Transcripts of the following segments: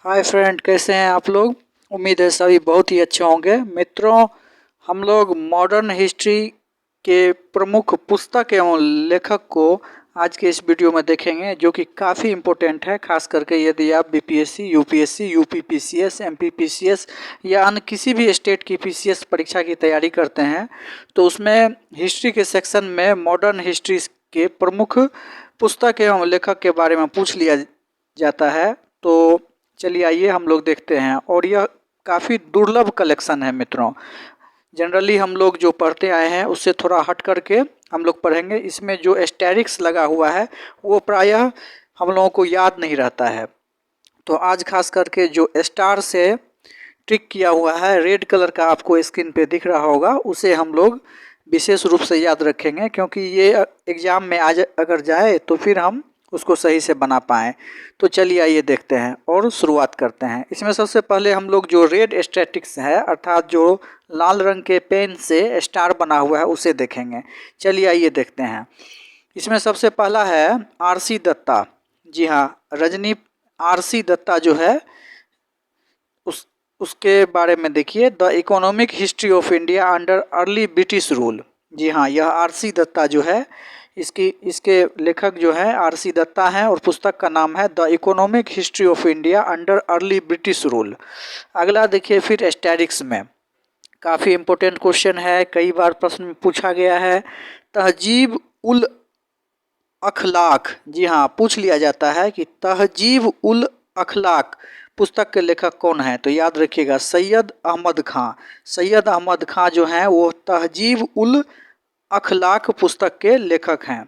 Hi friend, कैसे हैं आप लोग। उम्मीद है सभी बहुत ही अच्छे होंगे। मित्रों, हम लोग मॉडर्न हिस्ट्री के प्रमुख पुस्तक एवं लेखक को आज के इस वीडियो में देखेंगे, जो कि काफ़ी इम्पोर्टेंट है। खास करके यदि आप बीपीएससी, यूपीएससी, यूपीपीसीएस, एमपीपीसीएस या अन्य किसी भी स्टेट की पीसीएस परीक्षा की तैयारी करते हैं तो उसमें हिस्ट्री के सेक्शन में मॉडर्न हिस्ट्री के प्रमुख पुस्तक एवं लेखक के बारे में पूछ लिया जाता है। तो चलिए आइए हम लोग देखते हैं। और यह काफ़ी दुर्लभ कलेक्शन है मित्रों। जनरली हम लोग जो पढ़ते आए हैं उससे थोड़ा हट करके हम लोग पढ़ेंगे। इसमें जो एस्टेरिक्स लगा हुआ है वो प्रायः हम लोगों को याद नहीं रहता है। तो आज खास करके जो स्टार से ट्रिक किया हुआ है, रेड कलर का आपको स्क्रीन पे दिख रहा होगा, उसे हम लोग विशेष रूप से याद रखेंगे, क्योंकि ये एग्ज़ाम में आज अगर जाए तो फिर हम उसको सही से बना पाएँ। तो चलिए आइए देखते हैं और शुरुआत करते हैं। इसमें सबसे पहले हम लोग जो रेड स्टैटिक्स है, अर्थात जो लाल रंग के पेन से स्टार बना हुआ है, उसे देखेंगे। चलिए आइए देखते हैं। इसमें सबसे पहला है आरसी दत्ता। जी हाँ, रजनी आरसी दत्ता जो है उसके बारे में देखिए। The economic history of India under early British rule. जी हाँ, यह आरसी दत्ता जो है, इसके लेखक जो है आरसी दत्ता हैं और पुस्तक का नाम है the economic history of India under early British rule. अगला देखिए फिर एस्टेरिक्स में काफ़ी इम्पोर्टेंट क्वेश्चन है, कई बार प्रश्न में पूछा गया है। तहजीब उल अखलाक। जी हाँ, पूछ लिया जाता है कि तहजीब उल अखलाक पुस्तक के लेखक कौन है। तो याद रखिएगा सैयद अहमद खां। सैयद अहमद खां जो हैं वो तहजीब उल अखलाक पुस्तक के लेखक हैं।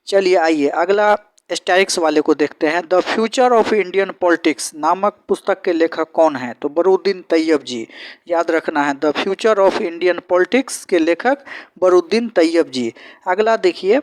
चलिए आइए अगला एस्टेरिक्स वाले को देखते हैं। The future of Indian politics नामक पुस्तक के लेखक कौन है। तो बरूद्दीन तैयब जी। याद रखना है, the future of Indian politics के लेखक बरूद्दीन तैयब जी। अगला देखिए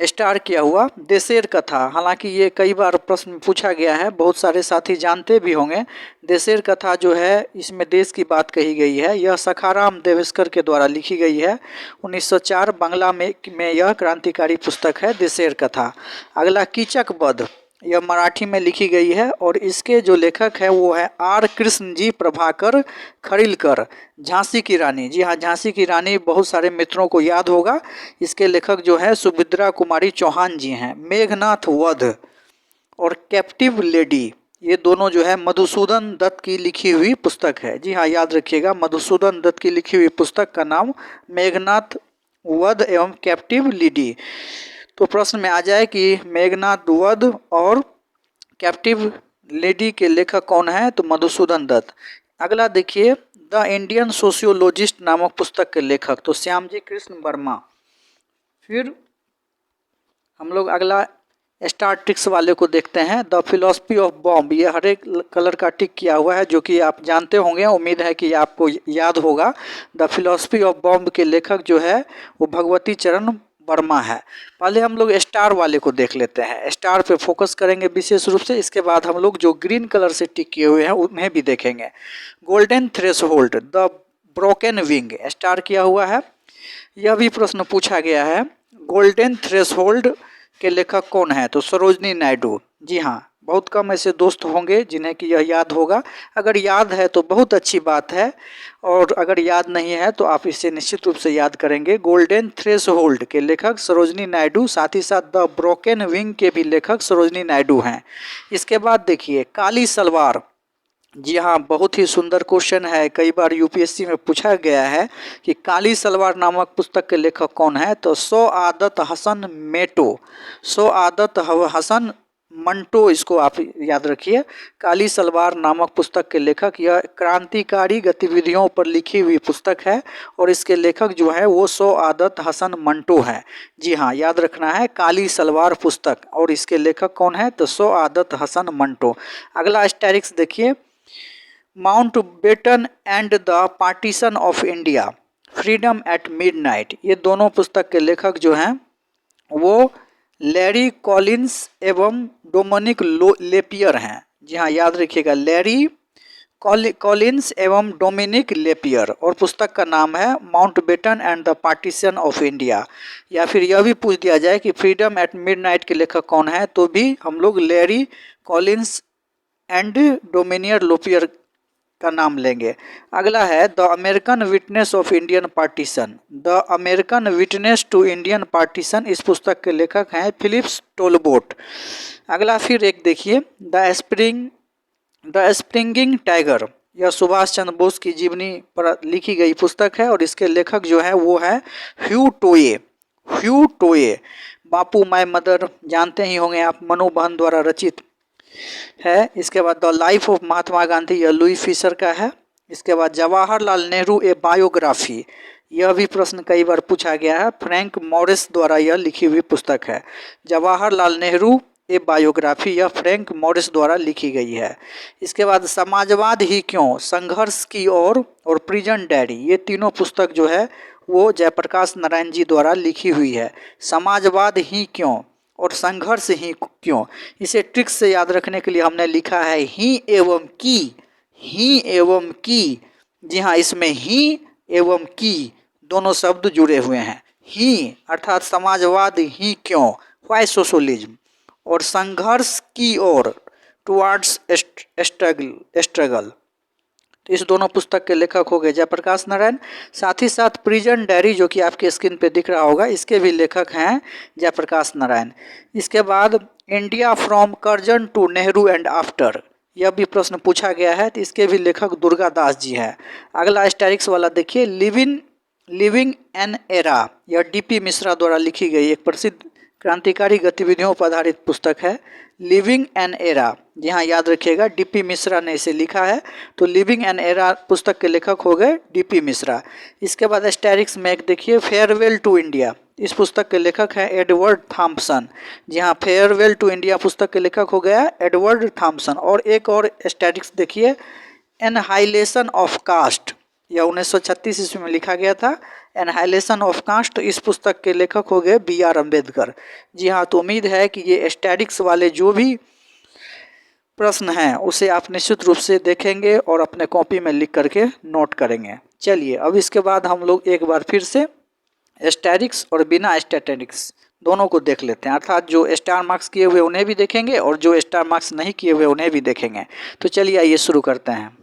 स्टार किया हुआ देशेर कथा। हालांकि ये कई बार प्रश्न पूछा गया है, बहुत सारे साथी जानते भी होंगे। देशेर कथा जो है, इसमें देश की बात कही गई है। यह सखाराम देवेस्कर के द्वारा लिखी गई है। 1904 बांग्ला में यह क्रांतिकारी पुस्तक है देशेर कथा। अगला कीचक वध, यह मराठी में लिखी गई है और इसके जो लेखक है वो है आर कृष्ण जी प्रभाकर खड़िलकर। झांसी की रानी। जी हाँ, झांसी की रानी बहुत सारे मित्रों को याद होगा। इसके लेखक जो है सुभद्रा कुमारी चौहान जी हैं। मेघनाथ वध और कैप्टिव लेडी, ये दोनों जो है मधुसूदन दत्त की लिखी हुई पुस्तक है। जी हाँ, याद रखिएगा मधुसूदन दत्त की लिखी हुई पुस्तक का नाम मेघनाथ वध एवं कैप्टिव लेडी। तो प्रश्न में आ जाए कि मेघनाथ वध और कैप्टिव लेडी के लेखक कौन है। तो मधुसूदन दत्त। अगला देखिए द इंडियन सोशियोलॉजिस्ट नामक पुस्तक के लेखक तो श्यामजी कृष्ण वर्मा। फिर हम लोग अगला स्टार टिक्स वाले को देखते हैं। द फिलॉसफी ऑफ बॉम्ब, ये हर एक कलर का टिक किया हुआ है, जो कि आप जानते होंगे। उम्मीद है कि आपको याद होगा। द फिलॉसफी ऑफ बॉम्ब के लेखक जो है वो भगवती चरण वर्मा है। पहले हम लोग स्टार वाले को देख लेते हैं। स्टार पे फोकस करेंगे विशेष रूप से। इसके बाद हम लोग जो ग्रीन कलर से टिक किए हुए हैं उन्हें भी देखेंगे। Golden threshold, the broken wing, star किया हुआ है। यह भी प्रश्न पूछा गया है। गोल्डन थ्रेशोल्ड के लेखक कौन है। तो सरोजनी नायडू। जी हाँ, बहुत कम ऐसे दोस्त होंगे जिन्हें कि यह याद होगा। अगर याद है तो बहुत अच्छी बात है, और अगर याद नहीं है तो आप इसे निश्चित रूप से याद करेंगे। गोल्डन थ्रेशोल्ड के लेखक सरोजनी नायडू, साथ ही साथ द ब्रोकन विंग के भी लेखक सरोजनी नायडू हैं। इसके बाद देखिए काली सलवार। जी हाँ, बहुत ही सुंदर क्वेश्चन है, कई बार यूपीएससी में पूछा गया है कि काली सलवार नामक पुस्तक के लेखक कौन है। तो सौआदत हसन मेटो, सौआदत हसन मंटो, इसको आप याद रखिए। काली सलवार नामक पुस्तक के लेखक, यह क्रांतिकारी गतिविधियों पर लिखी हुई पुस्तक है और इसके लेखक जो है वो सौआदत हसन मंटो है। जी हाँ, याद रखना है काली सलवार पुस्तक, और इसके लेखक कौन है। तो सौआदत हसन मंटो। अगला एस्टेरिक्स देखिए, Mountbatten and the partition of India, freedom at midnight, ये दोनों पुस्तक के लेखक जो हैं वो लैरी कॉलिंस एवं डोमिनिक लेपियर हैं। जी हाँ, याद रखिएगा लैरी कॉलिंस एवं डोमिनिक लेपियर, और पुस्तक का नाम है Mountbatten and the partition of India. या फिर यह भी पूछ दिया जाए कि फ्रीडम एट मिडनाइट के लेखक कौन है, तो भी हम लोग Larry Collins and Dominique Lapierre का नाम लेंगे। अगला है the American witness of Indian partition. The American witness to Indian partition, इस पुस्तक के लेखक हैं फिलिप्स टोलबोट। अगला फिर एक देखिए द स्प्रिंगिंग टाइगर, यह सुभाष चंद्र बोस की जीवनी पर लिखी गई पुस्तक है और इसके लेखक जो है वो है ह्यू टोये। ह्यू टोये, बापू माय मदर जानते ही होंगे आप, मनु बहन द्वारा रचित है। इसके बाद the life of Mahatma Gandhi, यह लुई फिशर का है। इसके बाद जवाहरलाल नेहरू ए बायोग्राफी, यह भी प्रश्न कई बार पूछा गया है, फ्रैंक मॉरिस द्वारा यह लिखी हुई पुस्तक है। जवाहरलाल नेहरू ए बायोग्राफी, यह फ्रैंक मॉरिस द्वारा लिखी गई है। इसके बाद समाजवाद ही क्यों, संघर्ष की ओर और प्रिजन डायरी, ये तीनों पुस्तक जो है वो जयप्रकाश नारायण जी द्वारा लिखी हुई है। समाजवाद ही क्यों और संघर्ष ही क्यों, इसे ट्रिक्स से याद रखने के लिए हमने लिखा है ही एवं की। ही एवं की, जी हाँ, इसमें ही एवं की दोनों शब्द जुड़े हुए हैं। ही अर्थात समाजवाद ही क्यों, व्हाई सोशलिज्म, और संघर्ष की ओर टुवर्ड्स स्ट्रगल, तो इस दोनों पुस्तक के लेखक हो गए जयप्रकाश नारायण। साथ ही साथ प्रिजन डायरी जो कि आपके स्क्रीन पे दिख रहा होगा, इसके भी लेखक हैं जयप्रकाश नारायण। इसके बाद India from Curzon to Nehru and after, यह भी प्रश्न पूछा गया है, तो इसके भी लेखक दुर्गा दास जी हैं। अगला एस्टेरिक्स वाला देखिए लिविंग एन एरा, यह डीपी मिश्रा द्वारा लिखी गई एक प्रसिद्ध क्रांतिकारी गतिविधियों पर आधारित पुस्तक है। लिविंग एन एरा, जी हाँ, याद रखिएगा डीपी मिश्रा ने इसे लिखा है, तो लिविंग एन एरा पुस्तक के लेखक हो गए डीपी मिश्रा। इसके बाद एस्टेरिक्स में एक देखिए फेयरवेल टू इंडिया, इस पुस्तक के लेखक हैं एडवर्ड थॉम्पसन। जी हाँ, फेयरवेल टू इंडिया पुस्तक के लेखक हो गया एडवर्ड थॉम्पसन। और एक और एस्टेरिक्स देखिए एनहाइलेशन ऑफ कास्ट, यह 1936 ईस्वी में लिखा गया था। एनहाइलेशन ऑफ कास्ट, इस पुस्तक के लेखक हो गए बी आर अम्बेडकर। जी हाँ, तो उम्मीद है कि ये एस्टेरिक्स वाले जो भी प्रश्न हैं उसे आप निश्चित रूप से देखेंगे और अपने कॉपी में लिख करके नोट करेंगे। चलिए अब इसके बाद हम लोग एक बार फिर से एस्टेरिक्स और बिना स्टैटिस्टिक्स दोनों को देख लेते हैं, अर्थात जो स्टार मार्क्स किए हुए उन्हें भी देखेंगे और जो स्टार मार्क्स नहीं किए हुए उन्हें भी देखेंगे। तो चलिए आइए शुरू करते हैं।